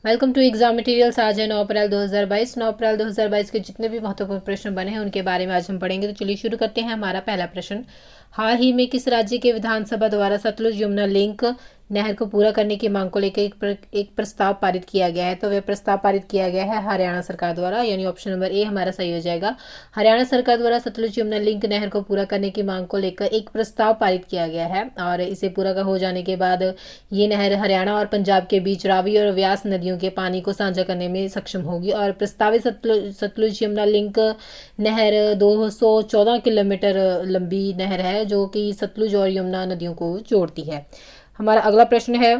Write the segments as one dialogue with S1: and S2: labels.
S1: Welcome to exam materials. आज है 9 अप्रैल 2022। 9 अप्रैल 2022 के जितने भी महत्वपूर्ण प्रश्न बने हैं उनके बारे में आज हम पढ़ेंगे। तो चलिए शुरू करते हैं। हमारा पहला प्रश्न, हाल ही में किस राज्य के विधानसभा द्वारा सतलुज यमुना लिंक नहर को पूरा करने की मांग को लेकर एक प्रस्ताव पारित किया गया है? तो वह प्रस्ताव पारित किया गया है हरियाणा सरकार द्वारा, यानी ऑप्शन नंबर ए हमारा सही हो जाएगा। हरियाणा सरकार द्वारा सतलुज यमुना लिंक नहर को पूरा करने की मांग को लेकर एक प्रस्ताव पारित किया गया है और इसे पूरा हो जाने के बाद ये नहर हरियाणा और पंजाब के बीच रावी और व्यास नदियों के पानी को साझा करने में सक्षम होगी। और प्रस्तावित सतलुज यमुना लिंक नहर 214 किलोमीटर लंबी नहर है जो कि सतलुज और यमुना नदियों को जोड़ती है। हमारा अगला प्रश्न है,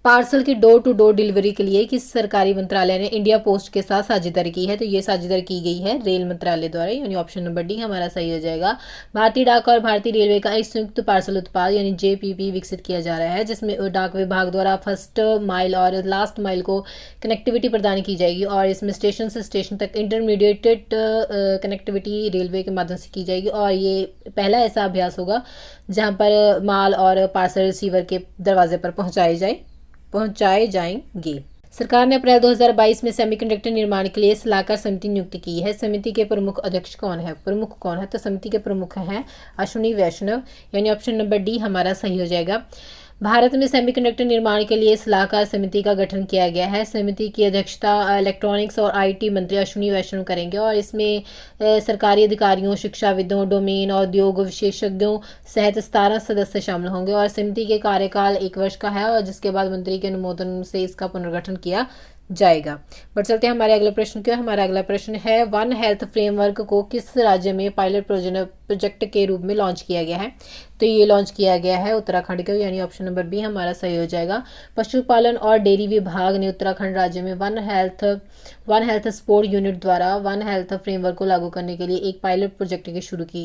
S1: पार्सल की डोर टू डोर डिलीवरी के लिए किस सरकारी मंत्रालय ने इंडिया पोस्ट के साथ साझेदारी की है? तो ये साझेदारी की गई है रेल मंत्रालय द्वारा, यानी ऑप्शन नंबर डी हमारा सही हो जाएगा। भारतीय डाक और भारतीय रेलवे का एक संयुक्त पार्सल उत्पाद यानी जेपीपी विकसित किया जा रहा है, जिसमें डाक विभाग द्वारा फर्स्ट माइल और लास्ट माइल को कनेक्टिविटी प्रदान की जाएगी और इसमें स्टेशन से स्टेशन तक इंटरमीडिएटेड कनेक्टिविटी रेलवे के माध्यम से की जाएगी। और ये पहला ऐसा अभ्यास होगा जहाँ पर माल और पार्सल रिसीवर के दरवाजे पर पहुंचाए जाएंगे। सरकार ने अप्रैल 2022 में सेमीकंडक्टर निर्माण के लिए सलाहकार समिति नियुक्त की है। समिति के प्रमुख अध्यक्ष कौन है? प्रमुख कौन है? तो समिति के प्रमुख हैं अश्विनी वैष्णव, यानी ऑप्शन नंबर डी हमारा सही हो जाएगा। भारत में सेमीकंडक्टर निर्माण के लिए सलाहकार समिति का गठन किया गया है। समिति की अध्यक्षता इलेक्ट्रॉनिक्स और आईटी मंत्री अश्विनी वैष्णव करेंगे और इसमें सरकारी अधिकारियों, शिक्षाविदों, डोमेन और उद्योग विशेषज्ञों सहित 17 सदस्य शामिल होंगे। और समिति के कार्यकाल 1 वर्ष का है और जिसके बाद मंत्री के अनुमोदन से इसका पुनर्गठन किया जाएगा। बढ़ चलते हैं हमारे अगले प्रश्न की ओर। हमारा अगला प्रश्न है, वन हेल्थ फ्रेमवर्क को किस राज्य में पायलट प्रोजेक्ट के रूप में लॉन्च किया गया है? तो ये लॉन्च किया गया है उत्तराखंड के, यानी ऑप्शन नंबर बी हमारा सही हो जाएगा। पशुपालन और डेयरी विभाग ने उत्तराखंड राज्य में वन हेल्थ सपोर्ट यूनिट द्वारा वन हेल्थ फ्रेमवर्क को लागू करने के लिए एक पायलट प्रोजेक्ट की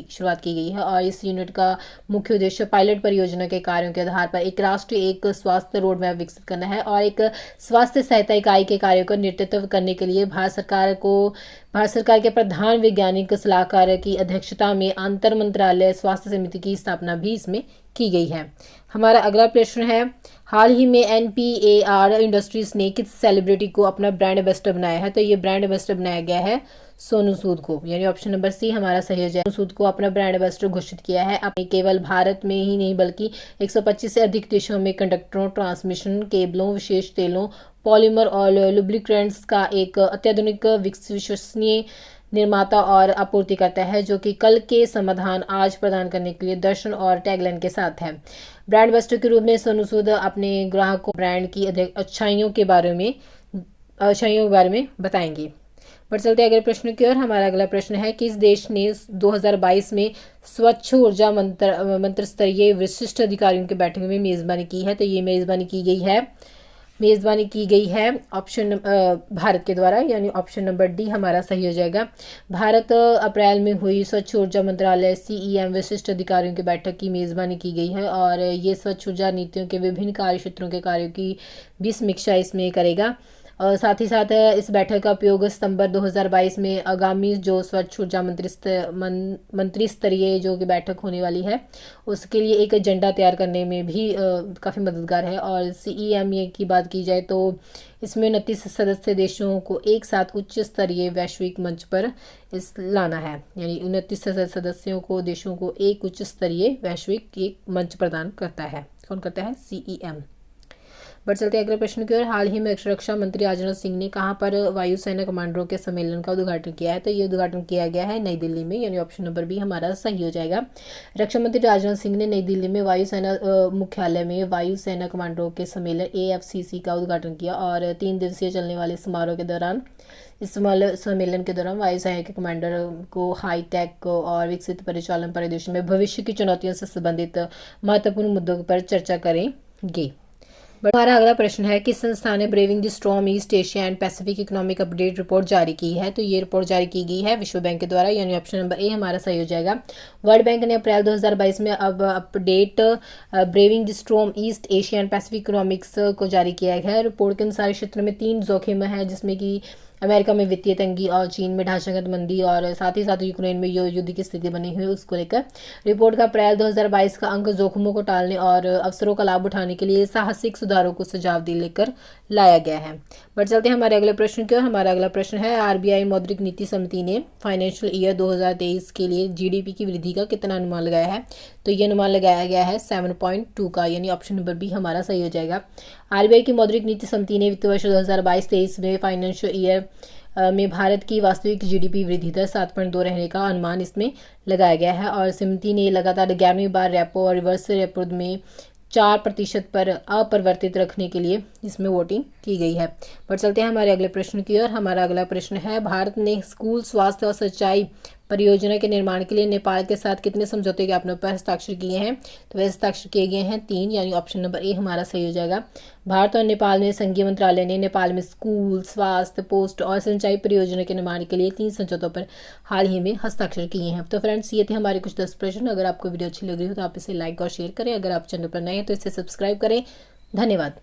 S1: शुरुआत की गई है। और इस यूनिट का मुख्य उद्देश्य पायलट परियोजना के कार्यों के आधार पर एक राष्ट्रीय एक स्वास्थ्य रोड मैप विकसित करना है और एक स्वास्थ्य सहायता इकाई के कार्यों का नेतृत्व करने के लिए भारत सरकार के प्रधान वैज्ञानिक सलाहकार की अध्यक्षता में अंतर मंत्रालय स्वास्थ्य समिति की स्थापना भी इसमें की गई है। हमारा अगला प्रश्न है, हाल ही में एनपीएआर इंडस्ट्रीज ने किस सेलिब्रिटी को अपना ब्रांड एम्बेसडर बनाया है? तो ये ब्रांड एम्बेसडर बनाया गया है सोनू सूद को, यानी ऑप्शन नंबर सी हमारा सही हो जाएगा। सोनू सूद को अपना ब्रांड एम्बेसडर घोषित किया है। अपने केवल भारत में ही नहीं बल्कि 125 से अधिक देशों में कंडक्टरों, ट्रांसमिशन केबलों, विशेष तेलों, पॉलीमर और लुब्रिकेंट्स का एक अत्याधुनिक विश्वसनीय निर्माता और आपूर्ति करता है जो कि कल के समाधान आज प्रदान करने के लिए दर्शन और टैगलाइन के साथ है। ब्रांड एम्बेसडर के रूप में सोनू सूद अपने ग्राहकों ब्रांड की अच्छाइयों के बारे में बताएंगे। पर चलते अगले प्रश्न की ओर। हमारा अगला प्रश्न है, किस देश ने 2022 में स्वच्छ ऊर्जा मंत्र स्तरीय विशिष्ट अधिकारियों की बैठक में मेजबानी की है? तो ये मेजबानी की गई है ऑप्शन भारत के द्वारा, यानी ऑप्शन नंबर डी हमारा सही हो जाएगा। भारत अप्रैल में हुई स्वच्छ ऊर्जा मंत्रालय सीईएम विशिष्ट अधिकारियों की बैठक की मेजबानी की गई है और ये स्वच्छ ऊर्जा नीतियों के विभिन्न कार्य क्षेत्रों के कार्यों की भी समीक्षा इसमें करेगा। और साथ ही साथ इस बैठक का उपयोग सितंबर 2022 में आगामी जो स्वच्छ ऊर्जा मंत्री स्तरीय जो कि बैठक होने वाली है उसके लिए एक एजेंडा तैयार करने में भी काफ़ी मददगार है। और सीईएम की बात की जाए तो इसमें 29 सदस्य देशों को एक साथ उच्च स्तरीय वैश्विक मंच पर लाना है, यानी 29 सदस्यों को देशों को एक उच्च स्तरीय वैश्विक एक मंच प्रदान करता है। कौन करता है? सीईएम। बढ़ चलते अगले प्रश्न की ओर। हाल ही में रक्षा मंत्री राजनाथ सिंह ने कहां पर वायुसेना कमांडरों के सम्मेलन का उद्घाटन किया है? तो ये उद्घाटन किया गया है नई दिल्ली में, यानी ऑप्शन नंबर बी हमारा सही हो जाएगा। रक्षा मंत्री राजनाथ सिंह ने नई दिल्ली में वायुसेना मुख्यालय में वायुसेना कमांडरों के सम्मेलन AFCC का उद्घाटन किया और 3 दिवसीय चलने वाले समारोह के दौरान सम्मेलन के दौरान वायुसेना के कमांडर को हाईटेक और विकसित परिचालन परिदृश्य में भविष्य की चुनौतियों से संबंधित महत्वपूर्ण मुद्दों पर चर्चा करेंगे। हमारा अगला प्रश्न है, किस संस्था ने braving the storm east Asia and Pacific economic update report जारी की है? तो ये रिपोर्ट जारी की गई है विश्व बैंक के द्वारा, यानी ऑप्शन नंबर ए हमारा सही हो जाएगा। वर्ल्ड बैंक ने अप्रैल 2022 में अब update braving the storm east Asia and Pacific economics को जारी किया है। रिपोर्ट के अनुसार क्षेत्र में 3 जोखिम है जिसमें कि अमेरिका में वित्तीय तंगी और चीन में ढांचागत मंदी और साथ ही साथ यूक्रेन में युद्ध की स्थिति बनी हुई है, उसको लेकर रिपोर्ट का अप्रैल 2022 का अंक जोखिमों को टालने और अवसरों का लाभ उठाने के लिए साहसिक सुधारों को सुझाव दी लेकर लाया गया है। बढ़ चलते हैं हमारे अगले प्रश्न की ओर। हमारा अगला प्रश्न है, आरबीआई मौद्रिक नीति समिति ने फाइनेंशियल ईयर 2023 के लिए जीडीपी की वृद्धि का कितना अनुमान लगाया है? तो ये अनुमान लगाया गया है 7.2 का, यानी ऑप्शन नंबर बी हमारा सही हो जाएगा। आरबीआई की मौद्रिक नीति समिति ने वित्त वर्ष 2022-23 में फाइनेंशियल ईयर में भारत की वास्तविक जीडीपी वृद्धि दर 7.2 रहने का अनुमान इसमें लगाया गया है और समिति ने लगातार 11वीं बार रेपो और रिवर्स रेपो में 4% पर अपरिवर्तित रखने के लिए इसमें वोटिंग की गई है। पर चलते हैं हमारे अगले प्रश्न की ओर। हमारा अगला प्रश्न है, भारत ने स्कूल स्वास्थ्य और सिंचाई परियोजना के निर्माण के लिए नेपाल के साथ कितने समझौते ज्ञापनों पर हस्ताक्षर किए हैं? तो वह हस्ताक्षर किए गए हैं 3, यानी ऑप्शन नंबर ए हमारा सही हो जाएगा। भारत और नेपाल में संघीय मंत्रालय ने नेपाल में स्कूल, स्वास्थ्य, पोस्ट और सिंचाई परियोजना के निर्माण के लिए 3 समझौतों पर हाल ही में हस्ताक्षर किए हैं। तो फ्रेंड्स, ये थे हमारे कुछ 10 प्रश्न। अगर आपको वीडियो अच्छी लग रही हो तो आप इसे लाइक और शेयर करें। अगर आप चैनल पर नए हैं तो इसे सब्सक्राइब करें। धन्यवाद।